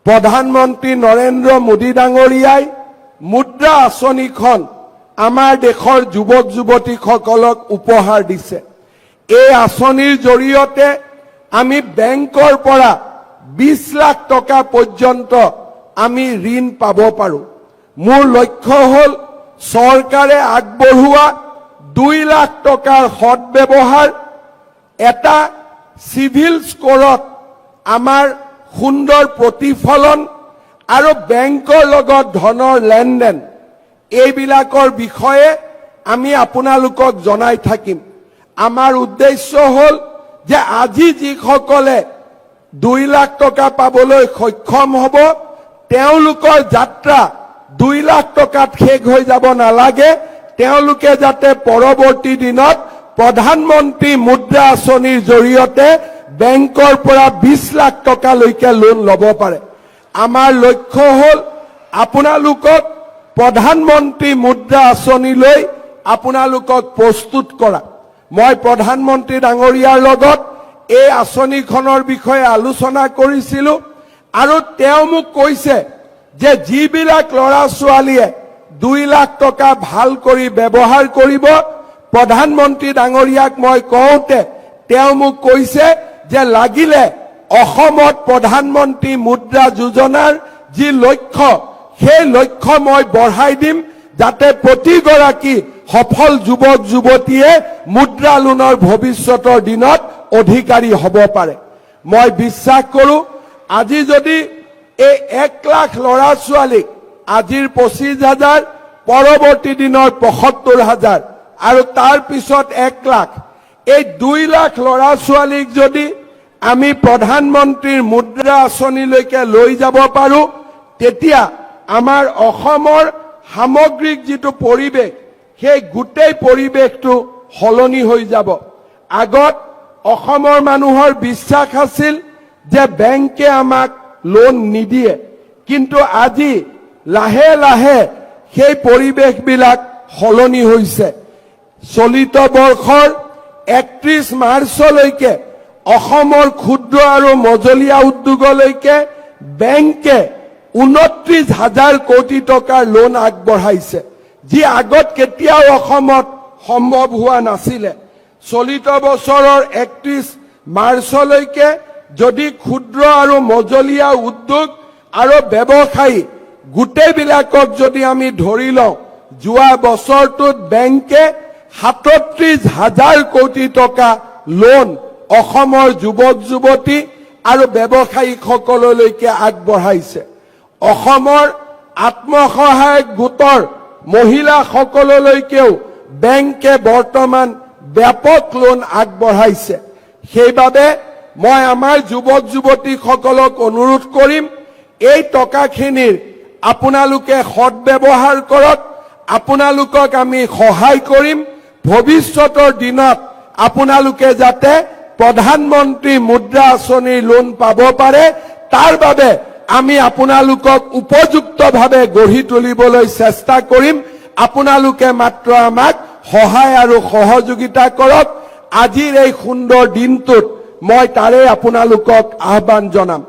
প্ৰধানমন্ত্ৰী নৰেন্দ্ৰ মোদী ডাঙৰীয়াই মুদ্ৰা আঁচনিখন আমাৰ দেশৰ যুৱক যুৱতীসকলক উপহাৰ দিছে। এই আঁচনিৰ জৰিয়তে আমি বেংকৰ পৰা 20 লাখ টকা পৰ্যন্ত আমি ঋণ পাব পাৰো। মোৰ লক্ষ্য হল চৰকাৰে আগবঢ়োৱা 2 লাখ টকাৰ সৎব্যৱহাৰ, এটা সিভিল স্কোৰত আমাৰ সুন্দৰ প্ৰতিফলন আৰু বেংকৰ লগত ধনৰ লেনদেন, এইবিলাকৰ বিষয়ে আমি আপোনালোকক জনাই থাকিম। আমাৰ উদ্দেশ্য হল যে আজি যিসকলে 2 লাখ টকা পাবলৈ সক্ষম হ'ব, তেওঁলোকৰ যাত্ৰা 2 লাখ টকাত শেষ হৈ যাব নালাগে। তেওঁলোকে যাতে পৰৱৰ্তী দিনত প্ৰধানমন্ত্ৰী মুদ্ৰা আঁচনিৰ জৰিয়তে বেংকৰ পৰা 20 লাখ টকালৈকে লোন ল'ব পাৰে। আমাৰ লক্ষ্য হল আপোনালোকক প্ৰধানমন্ত্ৰী মুদ্ৰা আঁচনিলৈ আপোনালোকক প্ৰস্তুত কৰা। মই প্ৰধানমন্ত্ৰী ডাঙৰীয়াৰ লগত এই আঁচনিখনৰ বিষয়ে আলোচনা কৰিছিলো আৰু তেওঁ মোক কৈছে যে যিবিলাক ল'ৰা ছোৱালীয়ে 2 লাখ টকা ভাল কৰি ব্যৱহাৰ কৰিব, প্ৰধানমন্ত্ৰী ডাঙৰীয়াক মই কওঁতে তেওঁ মোক কৈছে যে লাগিলে অসমত প্ৰধানমন্ত্ৰী মুদ্ৰা যোজনাৰ যি লক্ষ্য, সেই লক্ষ্য মই বঢ়াই দিম, যাতে প্ৰতিগৰাকী সফল যুৱক যুৱতীয়ে মুদ্ৰা লোনৰ ভৱিষ্যতৰ দিনত অধিকাৰী হ'ব পাৰে। মই বিশ্বাস কৰো আজি যদি এই 1 লাখ ল'ৰা ছোৱালীক আজিৰ 25,000, পৰৱৰ্তী দিনৰ 75,000 আৰু তাৰ পিছত 1 লাখ, এই 2 লাখ ল'ৰা ছোৱালীক যদি আমি প্ৰধানমন্ত্ৰীৰ মুদ্ৰা আঁচনিলৈকে লৈ যাব পাৰো, তেতিয়া আমাৰ অসমৰ সামগ্ৰিক যিটো পৰিৱেশ, সেই গোটেই পৰিৱেশটো সলনি হৈ যাব। আগত অসমৰ মানুহৰ বিশ্বাস আছিল যে বেংকে আমাক লোন নিদিয়ে, কিন্তু আজি লাহে লাহে সেই পৰিৱেশবিলাক সলনি হৈছে। চলিত বৰ্ষৰ 31 মাৰ্চলৈকে অসমৰ ক্ষুদ্ৰ আৰু মজলীয়া উদ্যোগলৈকে বেংকে 29,000 কোটি টকাৰ লোন আগবঢ়াইছে, যি আগত কেতিয়াও অসমত সম্ভৱ হোৱা নাছিলে। চলিত বছৰৰ 31 মাৰ্চলৈকে যদি ক্ষুদ্ৰ আৰু মজলীয়া উদ্যোগ আৰু ব্যৱসায়ী গোটেইবিলাকক যদি আমি ধৰি লওঁ, যোৱা বছৰটোত বেংকে 37,000 কোটি টকা লোন অসমৰ যুৱক যুৱতী আৰু ব্যৱসায়ীসকললৈকে আগবঢ়াইছে। অসমৰ আত্মসহায়ক গোটৰ মহিলাসকললৈকেও বেংকে বৰ্তমান ব্যাপক লোন আগবঢ়াইছে। সেইবাবে মই আমাৰ যুৱক যুৱতীসকলক অনুৰোধ কৰিম, এই টকাখিনিৰ আপোনালোকে সৎব্যৱহাৰ কৰক। আপোনালোকক আমি সহায় কৰিম ভৱিষ্যতৰ দিনত আপোনালোকে যাতে প্ৰধানমন্ত্ৰী মুদ্ৰা আঁচনিৰ লোন পাব পাৰে, তাৰ বাবে আমি আপোনালোকক উপযুক্তভাৱে গঢ়ি তুলিবলৈ চেষ্টা কৰিম। আপোনালোকে মাত্ৰ আমাক সহায় আৰু সহযোগিতা কৰক। আজিৰ এই সুন্দৰ দিনটোত মই তাৰে আপোনালোকক আহ্বান জনাম।